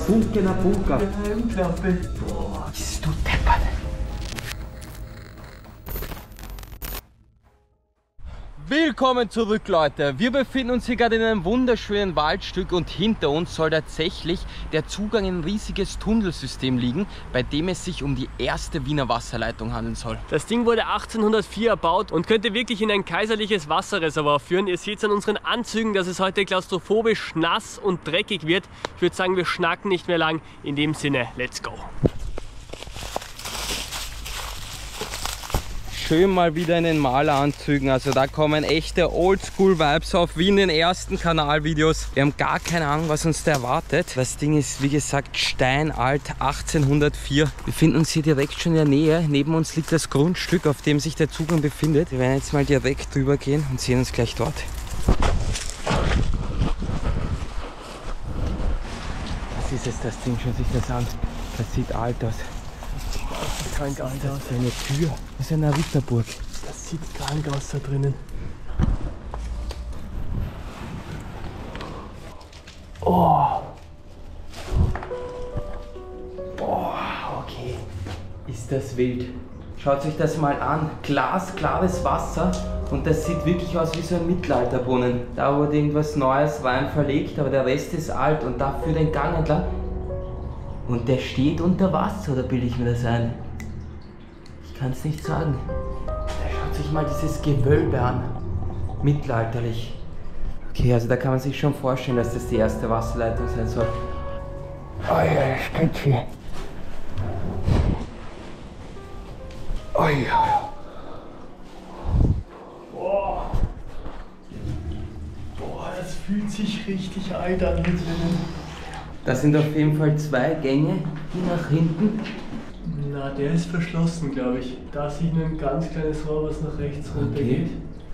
Bunker nach Bunker. Geheimklappe. Boah, bist du deppert. Willkommen zurück, Leute. Wir befinden uns hier gerade in einem wunderschönen Waldstück und hinter uns soll tatsächlich der Zugang in ein riesiges Tunnelsystem liegen, bei dem es sich um die erste Wiener Wasserleitung handeln soll. Das Ding wurde 1804 erbaut und könnte wirklich in ein kaiserliches Wasserreservoir führen. Ihr seht an unseren Anzügen, dass es heute klaustrophobisch, nass und dreckig wird. Ich würde sagen, wir schnacken nicht mehr lang. In dem Sinne, let's go. Schön mal wieder in den Maleranzügen, also da kommen echte Oldschool-Vibes auf, wie in den ersten Kanalvideos. Wir haben gar keine Ahnung, was uns da erwartet. Das Ding ist, wie gesagt, steinalt, 1804. Wir befinden uns hier direkt schon in der Nähe. Neben uns liegt das Grundstück, auf dem sich der Zugang befindet. Wir werden jetzt mal direkt drüber gehen und sehen uns gleich dort. Was ist es, das Ding? Schaut sich das an. Das sieht alt aus. Das sieht krank aus. Das ist eine Tür. Das ist eine Ritterburg. Das sieht krank aus da drinnen. Oh. Boah, okay. Ist das wild. Schaut euch das mal an. Glasklares Wasser. Und das sieht wirklich aus wie so ein Mittelalterbrunnen. Da wurde irgendwas Neues rein verlegt, aber der Rest ist alt. Und da führt ein Gang entlang. Und der steht unter Wasser, oder bilde ich mir das ein? Ich kann es nicht sagen. Da schaut sich mal dieses Gewölbe an. Mittelalterlich. Okay, also da kann man sich schon vorstellen, dass das die erste Wasserleitung sein soll. Oh ja, das steht hier. Oh ja. Boah. Boah, das fühlt sich richtig alt an hier drinnen. Das sind auf jeden Fall zwei Gänge, die nach hinten. Na, der ist verschlossen, glaube ich. Da sieht man ein ganz kleines Rohr, was nach rechts runter geht.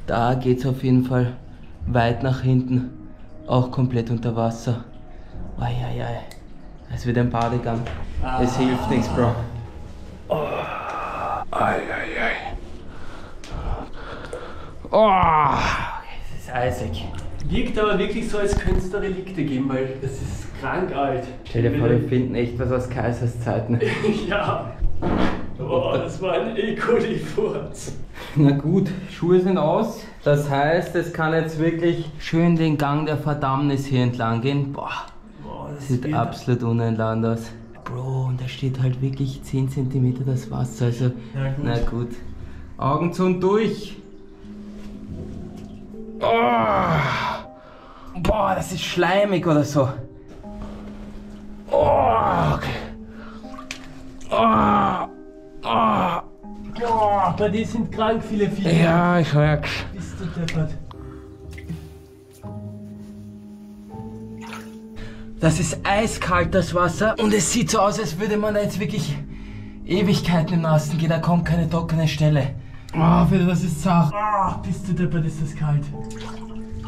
Da geht es auf jeden Fall weit nach hinten. Auch komplett unter Wasser. Eieiei. Es wird ein Badegang. Es hilft nichts, Bro. Oh. Eieiei. Oh. Es ist eisig. Wirkt aber wirklich so, als könnte es da Relikte geben, weil das ist krank alt. Stell dir vor, wir finden echt was aus Kaisers Zeiten. Ja. Boah, das war ein E-Coli-Furz. Na gut, Schuhe sind aus. Das heißt, es kann jetzt wirklich schön den Gang der Verdammnis hier entlang gehen. Boah, das sieht absolut unentladen aus. Bro, und da steht halt wirklich 10 cm das Wasser. Also, na gut. Augen zu und durch. Oh. Boah, das ist schleimig oder so. Oh, okay. Oh. Oh. Boah, bei dir sind krank viele Viecher. Ja, ich merk's. Bist du deppert. Das ist eiskalt, das Wasser. Und es sieht so aus, als würde man da jetzt wirklich Ewigkeiten im Nassen gehen. Da kommt keine trockene Stelle. Oh, Peter, das ist zart. Ah, bist du deppert, ist das kalt.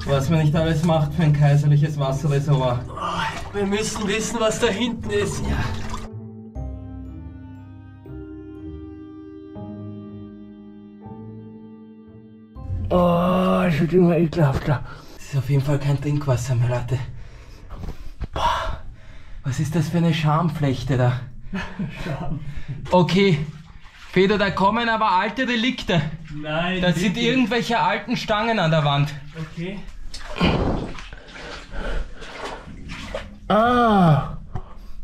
Was man nicht alles macht für ein kaiserliches Wasserreservoir. Oh, wir müssen wissen, was da hinten ist. Ja. Oh, es wird immer ekelhafter. Das ist auf jeden Fall kein Trinkwasser mehr, Leute. Boah, was ist das für eine Schamflechte da? Scham. Okay, Peter, da kommen aber alte Relikte. Nein. Da sind irgendwelche alten Stangen an der Wand. Okay. Ah,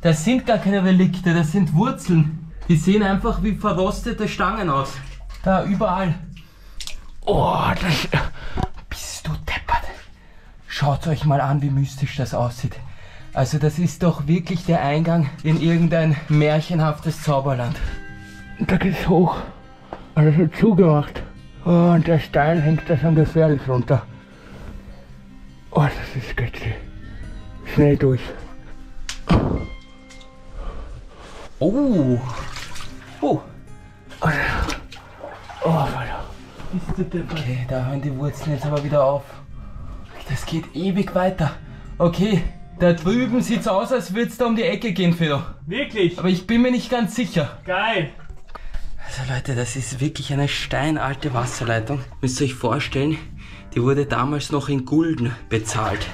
das sind gar keine Relikte, das sind Wurzeln. Die sehen einfach wie verrostete Stangen aus. Da, überall. Oh, das... Bist du deppert. Schaut euch mal an, wie mystisch das aussieht. Also das ist doch wirklich der Eingang in irgendein märchenhaftes Zauberland. Da geht's hoch. Alles wird zugemacht. Oh, und der Stein hängt da schon gefährlich runter. Oh, das ist sketchy. Schnell durch. Oh. Oh. Oh, Alter. Okay, da hören die Wurzeln jetzt aber wieder auf. Das geht ewig weiter. Okay, da drüben sieht's aus, als würde es da um die Ecke gehen, Fedor. Wirklich? Aber ich bin mir nicht ganz sicher. Geil. Also Leute, das ist wirklich eine steinalte Wasserleitung. Müsst ihr euch vorstellen, die wurde damals noch in Gulden bezahlt.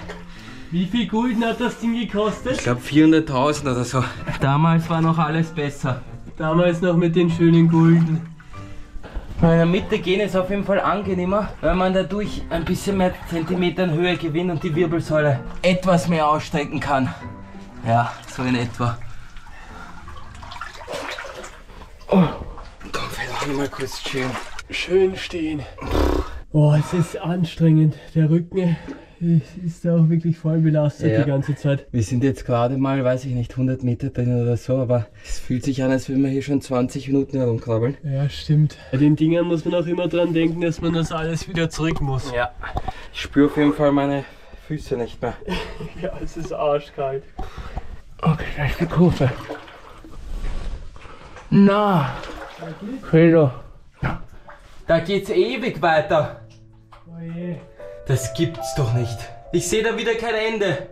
Wie viel Gulden hat das Ding gekostet? Ich glaube 400.000 oder so. Damals war noch alles besser. Damals noch mit den schönen Gulden. In der Mitte gehen ist auf jeden Fall angenehmer, weil man dadurch ein bisschen mehr Zentimeter in Höhe gewinnt und die Wirbelsäule etwas mehr ausstrecken kann. Ja, so in etwa. Oh. Komm, vielleicht mal kurz chillen. Schön stehen. Oh, es ist anstrengend. Der Rücken ist auch wirklich voll belastet die ganze Zeit. Wir sind jetzt gerade mal, weiß ich nicht, 100 Meter drin oder so, aber es fühlt sich an, als würden wir hier schon 20 Minuten herumkrabbeln. Ja, stimmt. Bei den Dingern muss man auch immer dran denken, dass man das alles wieder zurück muss. Ja, ich spüre auf jeden Fall meine Füße nicht mehr. Ja, es ist arschkalt. Okay, gleich die Kurve. Na, Credo. Da geht's ewig weiter. Oh je. Das gibt's doch nicht. Ich sehe da wieder kein Ende.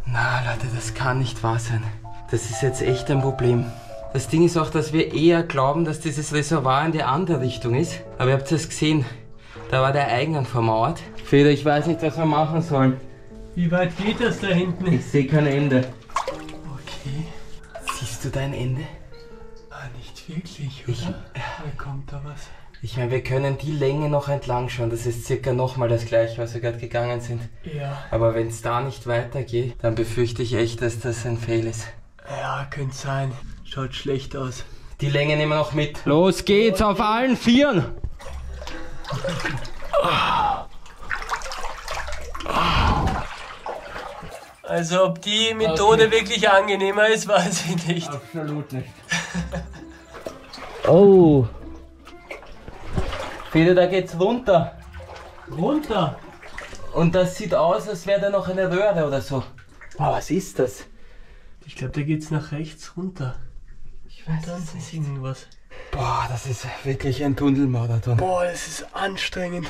Na Leute, das kann nicht wahr sein. Das ist jetzt echt ein Problem. Das Ding ist auch, dass wir eher glauben, dass dieses Reservoir in die andere Richtung ist. Aber ihr habt es gesehen, da war der Eingang vermauert. Feder, ich weiß nicht, was wir machen sollen. Wie weit geht das da hinten? Ich sehe kein Ende. Okay. Siehst du dein Ende? Ah, nicht wirklich, oder? Da kommt da was. Ich meine, wir können die Länge noch entlang schauen. Das ist circa nochmal das gleiche, was wir gerade gegangen sind. Ja. Aber wenn es da nicht weitergeht, dann befürchte ich echt, dass das ein Fail ist. Ja, könnte sein. Schaut schlecht aus. Die Länge nehmen wir noch mit. Los geht's auf allen Vieren! Also ob die Methode wirklich angenehmer ist, weiß ich nicht. Absolut nicht. Oh! Fede, da geht's runter. Runter? Und das sieht aus, als wäre da noch eine Röhre oder so. Wow, was ist das? Ich glaube, da geht's nach rechts runter. Ich weiß Dann es ist nicht. irgendwas. Boah, das ist wirklich ein Tunnelmarathon. Boah, das ist anstrengend.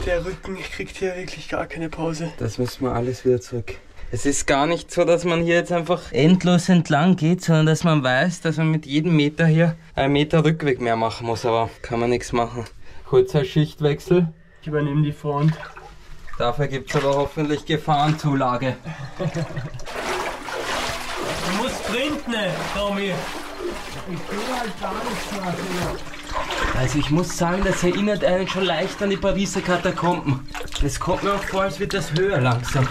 Der Rücken kriegt hier wirklich gar keine Pause. Das müssen wir alles wieder zurück. Es ist gar nicht so, dass man hier jetzt einfach endlos entlang geht, sondern dass man weiß, dass man mit jedem Meter hier einen Meter Rückweg mehr machen muss, aber kann man nichts machen. Kurzer Schichtwechsel. Ich übernehme die Front. Dafür gibt es aber hoffentlich Gefahrenzulage. Du musst sprinten, Tommy. Ich will halt gar nichts machen. Also ich muss sagen, das erinnert einen schon leicht an die Pariser Katakomben. Es kommt mir auch vor, als wird das höher langsam.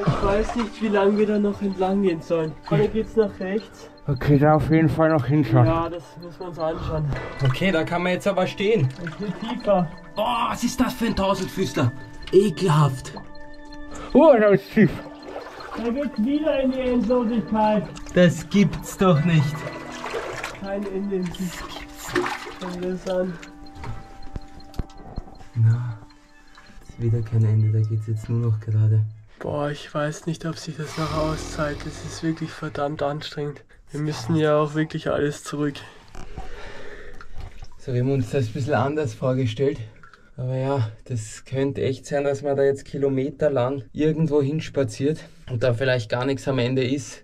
Ich weiß nicht, wie lange wir da noch entlang gehen sollen. Oder geht's nach rechts? Okay, da auf jeden Fall noch hinschauen. Ja, das müssen wir uns anschauen. Okay, da kann man jetzt aber stehen. Es wird tiefer. Boah, was ist das für ein Tausendfüßler? Ekelhaft. Oh, das ist tief. Da geht's wieder in die Endlosigkeit. Das gibt's doch nicht. Kein Ende im Sicht. Schau dir das an. Na, ist wieder kein Ende, da geht's jetzt nur noch gerade. Boah, ich weiß nicht, ob sich das noch auszahlt. Das ist wirklich verdammt anstrengend. Wir müssen ja auch wirklich alles zurück. So, wir haben uns das ein bisschen anders vorgestellt. Aber ja, das könnte echt sein, dass man da jetzt kilometerlang irgendwo hinspaziert und da vielleicht gar nichts am Ende ist.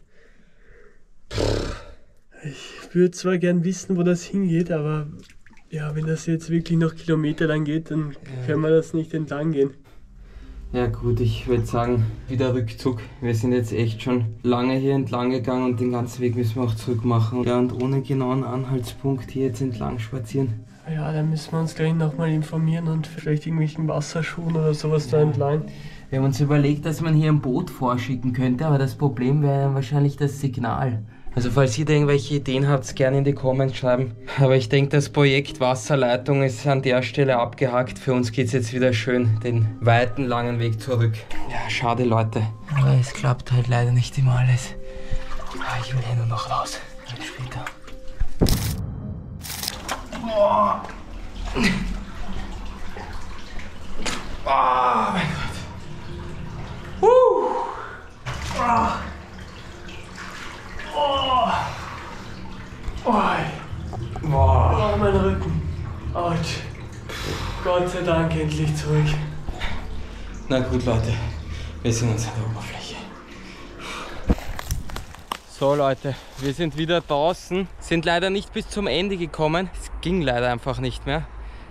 Ich würde zwar gern wissen, wo das hingeht, aber ja, wenn das jetzt wirklich noch kilometerlang geht, dann können wir das nicht entlang gehen. Ja gut, ich würde sagen, wieder Rückzug. Wir sind jetzt echt schon lange hier entlang gegangen und den ganzen Weg müssen wir auch zurück machen. Ja, und ohne genauen Anhaltspunkt hier jetzt entlang spazieren. Ja, dann müssen wir uns gleich nochmal informieren und vielleicht irgendwelchen Wasserschuhen oder sowas da entlang. Wir haben uns überlegt, dass man hier ein Boot vorschicken könnte, aber das Problem wäre dann wahrscheinlich das Signal. Also falls ihr da irgendwelche Ideen habt, gerne in die Comments schreiben. Aber ich denke, das Projekt Wasserleitung ist an der Stelle abgehakt. Für uns geht es jetzt wieder schön den weiten, langen Weg zurück. Ja, schade Leute. Aber es klappt halt leider nicht immer alles. Aber ich will hier nur noch raus. Bis später. Boah. Oh mein Gott. Oh. Oh, Boah. oh mein Rücken. Autsch. Gott sei Dank endlich zurück. Na gut Leute, wir sind uns an der Oberfläche. So Leute, wir sind wieder draußen, sind leider nicht bis zum Ende gekommen. Es ging leider einfach nicht mehr.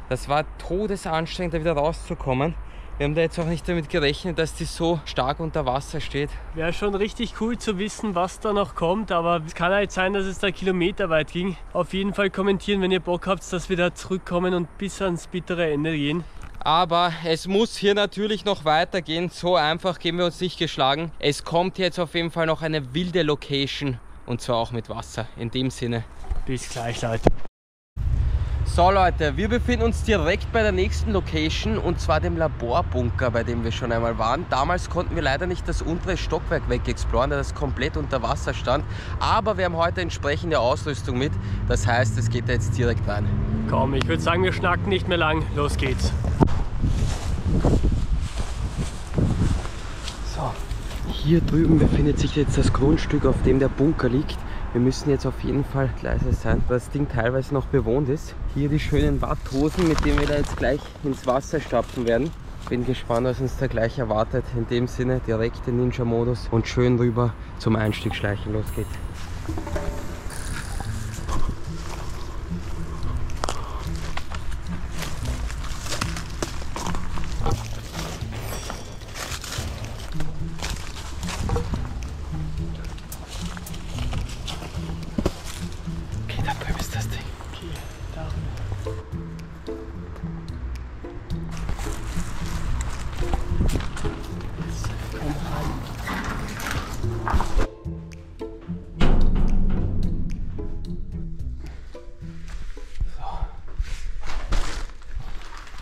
Das war todesanstrengend, da wieder rauszukommen. Wir haben da jetzt auch nicht damit gerechnet, dass die so stark unter Wasser steht. Wäre schon richtig cool zu wissen, was da noch kommt, aber es kann halt sein, dass es da kilometerweit ging. Auf jeden Fall kommentieren, wenn ihr Bock habt, dass wir da zurückkommen und bis ans bittere Ende gehen. Aber es muss hier natürlich noch weitergehen. So einfach geben wir uns nicht geschlagen. Es kommt jetzt auf jeden Fall noch eine wilde Location und zwar auch mit Wasser. In dem Sinne. Bis gleich, Leute. So Leute, wir befinden uns direkt bei der nächsten Location und zwar dem Laborbunker, bei dem wir schon einmal waren. Damals konnten wir leider nicht das untere Stockwerk wegexploren, da das komplett unter Wasser stand. Aber wir haben heute entsprechende Ausrüstung mit. Das heißt, es geht da jetzt direkt rein. Komm, ich würde sagen, wir schnacken nicht mehr lang. Los geht's. So, hier drüben befindet sich jetzt das Grundstück, auf dem der Bunker liegt. Wir müssen jetzt auf jeden Fall leise sein, weil das Ding teilweise noch bewohnt ist. Hier die schönen Watthosen, mit denen wir da jetzt gleich ins Wasser stapfen werden. Bin gespannt, was uns da gleich erwartet. In dem Sinne direkt in Ninja-Modus und schön rüber zum Einstieg schleichen. Los geht's.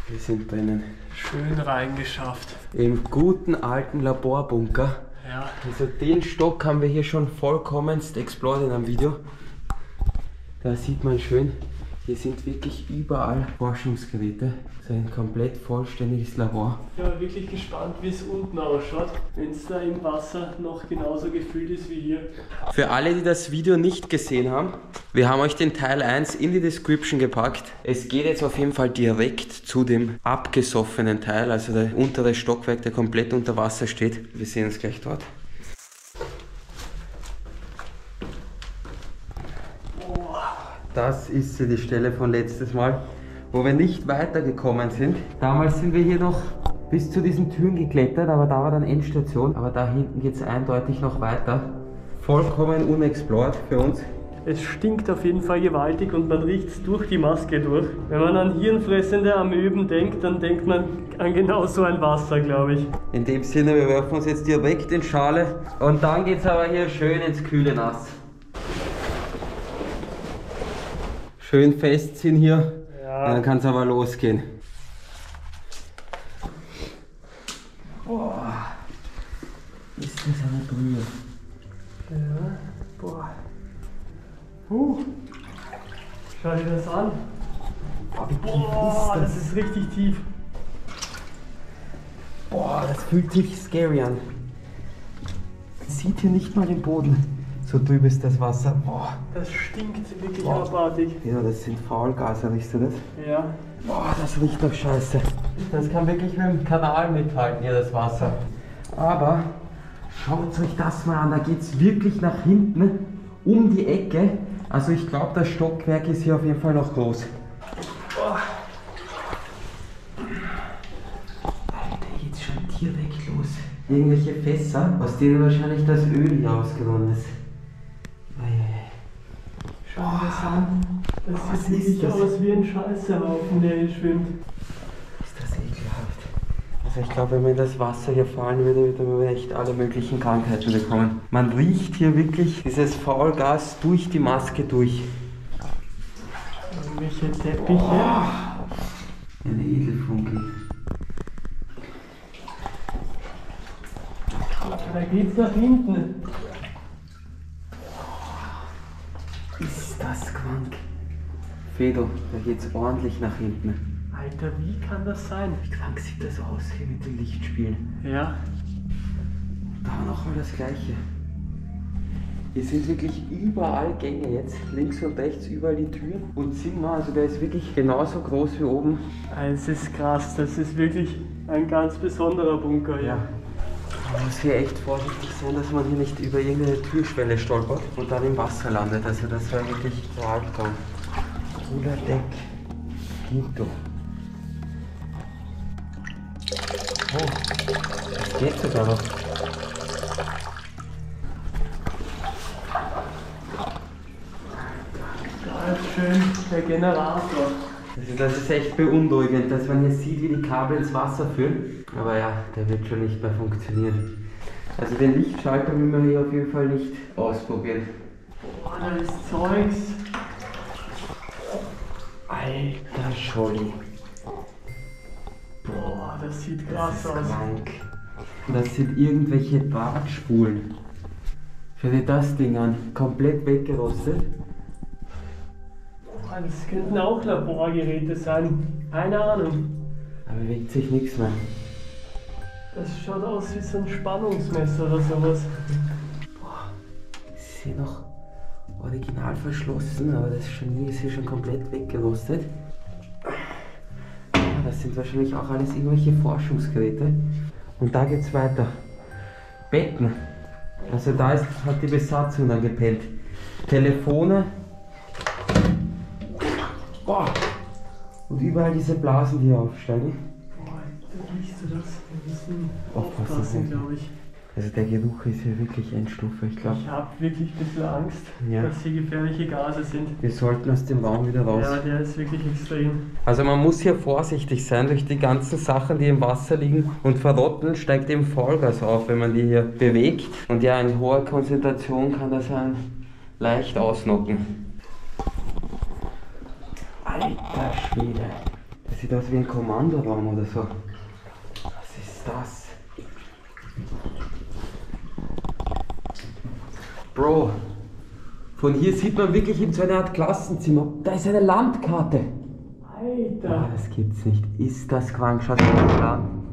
Wir sind drinnen. Schön reingeschafft. Im guten alten Laborbunker. Ja. Also den Stock haben wir hier schon vollkommenst explored in einem Video. Da sieht man schön, hier sind wirklich überall Forschungsgeräte. Das ist ein komplett vollständiges Labor. Ich bin wirklich gespannt, wie es unten ausschaut, wenn es da im Wasser noch genauso gefüllt ist wie hier. Für alle, die das Video nicht gesehen haben, wir haben euch den Teil 1 in die Description gepackt. Es geht jetzt auf jeden Fall direkt zu dem abgesoffenen Teil, also der untere Stockwerk, der komplett unter Wasser steht. Wir sehen uns gleich dort. Das ist sie, die Stelle von letztes Mal, wo wir nicht weitergekommen sind. Damals sind wir hier noch bis zu diesen Türen geklettert, aber da war dann Endstation. Aber da hinten geht es eindeutig noch weiter. Vollkommen unexplored für uns. Es stinkt auf jeden Fall gewaltig und man riecht es durch die Maske durch. Wenn man an hirnfressende Amöben denkt, dann denkt man an genau so ein Wasser, glaube ich. In dem Sinne, wir werfen uns jetzt direkt in Schale und dann geht es aber hier schön ins kühle Nass. Schön festziehen hier, Ja. dann kann es aber losgehen. Boah, ist das eine Brühe. Ja, boah. Schau dir das an. Boah, wie tief Boah, ist das ist richtig tief. Boah, das fühlt sich scary an. Man sieht hier nicht mal den Boden. So trüb ist das Wasser. Boah. Das stinkt wirklich Boah. abartig. Ja, das sind Faulgase, riechst du das? Ja. Boah, das riecht doch scheiße. Das kann wirklich mit dem Kanal mithalten, hier das Wasser. Aber schaut euch das mal an, da geht es wirklich nach hinten um die Ecke. Also ich glaube, das Stockwerk ist hier auf jeden Fall noch groß. Boah. Alter, geht's schon direkt los. Irgendwelche Fässer, aus denen wahrscheinlich das Öl hier ausgeronnen ist. Schau dir das an. Das sieht wirklich aus wie ein Scheißehaufen, der hier schwimmt. Ist das ekelhaft. Also ich glaube, wenn wir in das Wasser hier fallen würde, würden wir echt alle möglichen Krankheiten bekommen. Man riecht hier wirklich dieses Faulgas durch die Maske durch. Irgendwelche Teppiche. Eine Edelfunkel. Da geht's nach hinten. Ist das krank. Fedo, da geht's ordentlich nach hinten. Alter, wie kann das sein? Wie krank sieht das aus hier mit den Lichtspielen? Ja. Da nochmal das gleiche. Hier sind wirklich überall Gänge jetzt. Links und rechts überall die Türen und Zimmer. Also der ist wirklich genauso groß wie oben. Es ist krass, das ist wirklich ein ganz besonderer Bunker hier. Man muss hier echt vorsichtig sein, dass man hier nicht über irgendeine Türschwelle stolpert und dann im Wasser landet. Also das war wirklich der Albtraum. Cooler Deck. Quinto. Oh, das geht sogar noch. Da ist schön der Generator. Also das ist echt beunruhigend, dass man hier sieht, wie die Kabel ins Wasser führen. Aber ja, der wird schon nicht mehr funktionieren. Also den Lichtschalter müssen wir hier auf jeden Fall nicht ausprobieren. Boah, da ist Zeugs. Alter Scholli. Boah, das sieht krass aus. Krank. Das sind irgendwelche Bartspulen. Schau dir das Ding an, komplett weggerostet. Boah, das könnten auch Laborgeräte sein. Keine Ahnung. Da bewegt sich nichts mehr. Das schaut aus wie so ein Spannungsmesser oder sowas. Boah, ist hier noch original verschlossen, aber das ist hier schon komplett weggerostet. Das sind wahrscheinlich auch alles irgendwelche Forschungsgeräte. Und da geht's weiter. Betten. Also da hat die Besatzung dann gepennt. Telefone. Boah. Und überall diese Blasen, die hier aufsteigen. Boah, da riechst du das? Wir müssen Aufpassen, aufpassen, glaube ich. Also der Geruch ist hier wirklich Endstufe, ich glaube. Ich habe wirklich ein bisschen Angst, Ja. dass hier gefährliche Gase sind. Wir sollten aus dem Raum wieder raus. Ja, der ist wirklich extrem. Also man muss hier vorsichtig sein, durch die ganzen Sachen, die im Wasser liegen und verrotten, steigt eben Vollgas auf, wenn man die hier bewegt. Und ja, in hoher Konzentration kann das einen leicht ausnocken. Alter Schwede. Das sieht aus wie ein Kommandoraum oder so. Was ist das? Bro, von hier sieht man wirklich in so eine Art Klassenzimmer. Da ist eine Landkarte. Alter! Das gibt's nicht. Ist das krank? Schaut euch das an.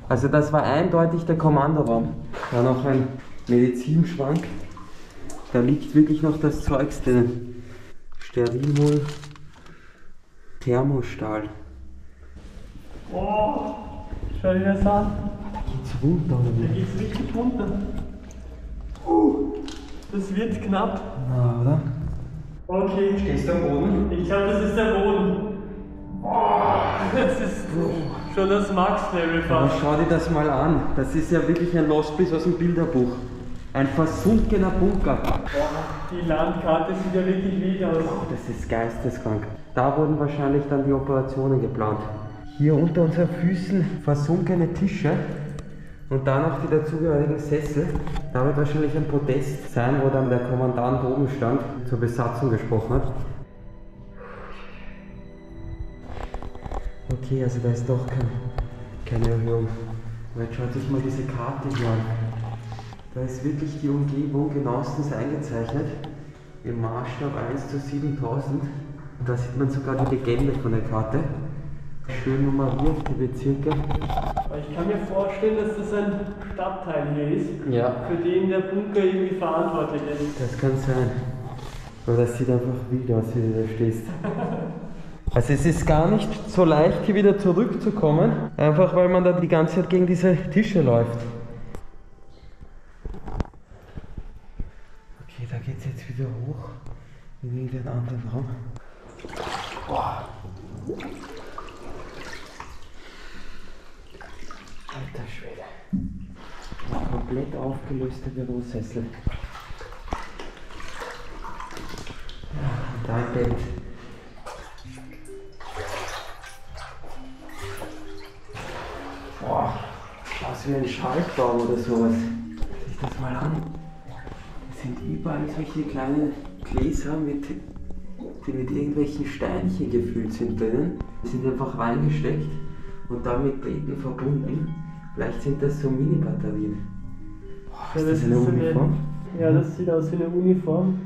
Also das war eindeutig der Kommandoraum. Da noch ein Medizinschrank. Da liegt wirklich noch das Zeugs drin. Sterilwohl. Thermostahl. Oh, schau dir das an. Da geht's runter, oder Da wie? geht's richtig runter. Das wird knapp. Na, oder? Okay. Stehst du am Boden? Ich glaube, das ist der Boden. Das ist schon das Max-Level Aber fast. schau dir das mal an. Das ist ja wirklich ein Lost Piece aus dem Bilderbuch. Ein versunkener Bunker. Boah, die Landkarte sieht ja wirklich wild aus. Das ist geisteskrank. Da wurden wahrscheinlich dann die Operationen geplant. Hier unter unseren Füßen versunkene Tische und da noch die dazugehörigen Sessel. Da wird wahrscheinlich ein Podest sein, wo dann der Kommandant oben stand, zur Besatzung gesprochen hat. Okay, also da ist doch keine Erhöhung. Aber jetzt schaut sich mal diese Karte hier an. Da ist wirklich die Umgebung genauestens eingezeichnet. Im Maßstab 1:7000. Und da sieht man sogar die Legende von der Karte. Schön nummeriert, die Bezirke. Aber ich kann mir vorstellen, dass das ein Stadtteil hier ist, Ja, für den der Bunker irgendwie verantwortlich ist. das kann sein. Aber das sieht einfach wild aus, wie du da stehst. Also es ist gar nicht so leicht, hier wieder zurückzukommen. Einfach weil man da die ganze Zeit gegen diese Tische läuft. Okay, da geht es jetzt wieder hoch. In irgendeinen anderen Raum. Boah. Alter Schwede. Ein komplett aufgelöster Bürosessel. Ja, und da ein Bett. Boah, was wie ein Schaltbaum oder sowas. Sieh dich das mal an. Es sind überall solche kleinen Gläser, die mit irgendwelchen Steinchen gefüllt sind drinnen. Die sind einfach reingesteckt und dann mit Drähten verbunden. Vielleicht sind das so Mini-Batterien. Boah, ist das eine Uniform? Ja, das sieht aus wie eine Uniform,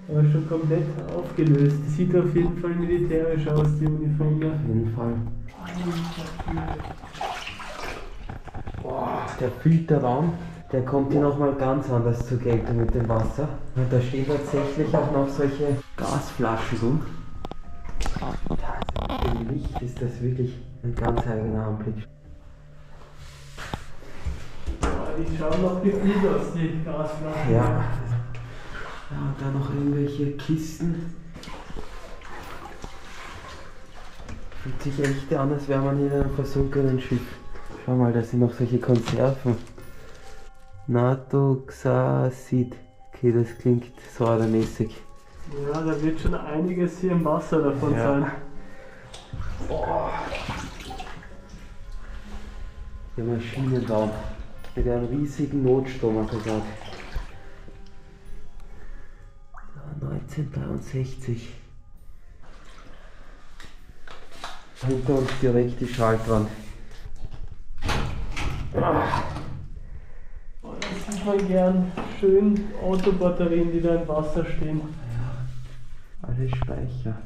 aber schon komplett aufgelöst. Die sieht auf jeden Fall militärisch aus, die Uniform da. Auf jeden Fall. Boah, der Filterraum, der kommt hier nochmal ganz anders zur Geltung mit dem Wasser. Und da stehen tatsächlich auch noch solche Gasflaschen rum. Im Licht ist das wirklich ein ganz eigener Anblick. Die schauen noch gefüllt aus, die Gasflaschen. Ja. Ja, und dann noch irgendwelche Kisten. Fühlt sich echt an, als wäre man in einem versunkenen Schiff. Schau mal, da sind noch solche Konserven. Natoxasid. Okay, das klingt säuremäßig. Ja, da wird schon einiges hier im Wasser davon sein. Oh. Der Maschinenraum mit einem riesigen Notstromaggregat. 1963. Hinter uns direkt die Schaltwand. Oh, das sieht man gern. Schön Autobatterien, die da im Wasser stehen. Ja, alle Speicher.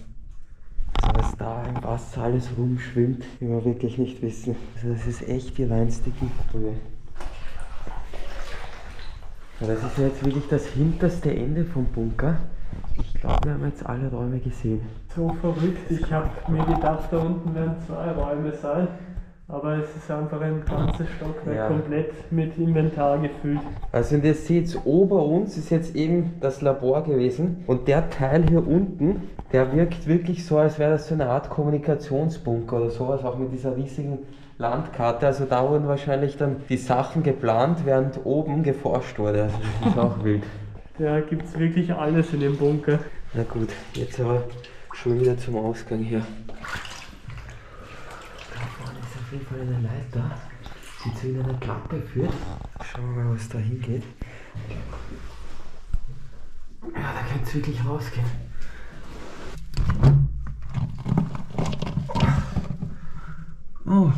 Also was da im Wasser alles rumschwimmt, will man wirklich nicht wissen. Also das ist echt die reinste Giftbrühe. Ja, das ist ja jetzt wirklich das hinterste Ende vom Bunker. Ich glaube, wir haben jetzt alle Räume gesehen. So verrückt. Ich habe mir gedacht, da unten werden 2 Räume sein. Aber es ist einfach ein ganzes Stockwerk komplett mit Inventar gefüllt. Also und ihr seht, ober uns ist jetzt eben das Labor gewesen. Und der Teil hier unten, der wirkt wirklich so, als wäre das so eine Art Kommunikationsbunker oder sowas, auch mit dieser riesigen Landkarte. Also da wurden wahrscheinlich dann die Sachen geplant, während oben geforscht wurde. Also das ist auch wild. Da gibt es wirklich alles in dem Bunker. Na gut, jetzt aber schon wieder zum Ausgang hier. Da vorne ist auf jeden Fall eine Leiter, die zu einer Klappe führt. Schauen wir mal, was da hingeht. Ja, da könnte es wirklich rausgehen. Oh.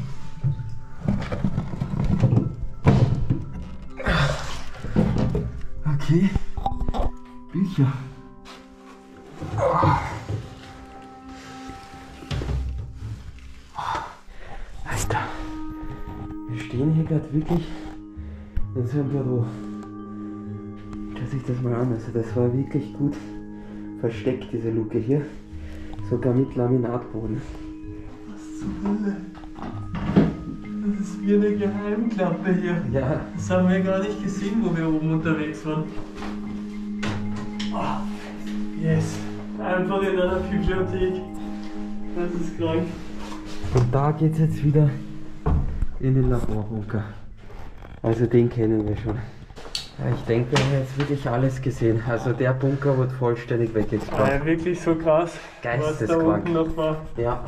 Okay. Bücher. Alter. Wir stehen hier gerade wirklich in so einem Büro. Schau sich das mal an. Also das war wirklich gut versteckt, diese Luke hier. Sogar mit Laminatboden. Was zur Hölle? Das ist wie eine Geheimklappe hier. Ja. Das haben wir gar nicht gesehen, wo wir oben unterwegs waren. Oh, yes. Einfach in einer Bibliothek. Das ist krank. Und da geht es jetzt wieder in den Laborbunker. Also den kennen wir schon. Ja, ich denke, wir haben jetzt wirklich alles gesehen. Also der Bunker wird vollständig weggetragen. Wirklich so krass, was da unten noch war. Ja.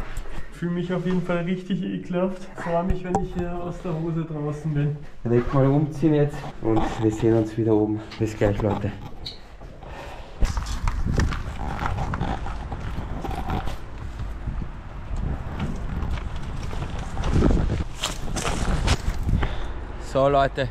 Ich fühle mich auf jeden Fall richtig ekelhaft. Freue mich, wenn ich hier aus der Hose draußen bin. Direkt mal umziehen jetzt und wir sehen uns wieder oben. Bis gleich, Leute. So Leute,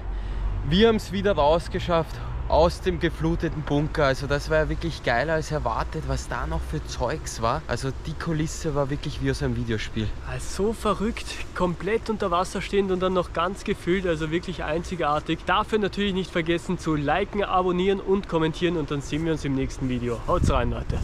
wir haben es wieder rausgeschafft aus dem gefluteten Bunker. Also das war ja wirklich geiler als erwartet, was da noch für Zeugs war. Also die Kulisse war wirklich wie aus einem Videospiel. Also so verrückt, komplett unter Wasser stehend und dann noch ganz gefüllt, also wirklich einzigartig. Dafür natürlich nicht vergessen zu liken, abonnieren und kommentieren und dann sehen wir uns im nächsten Video. Haut's rein, Leute!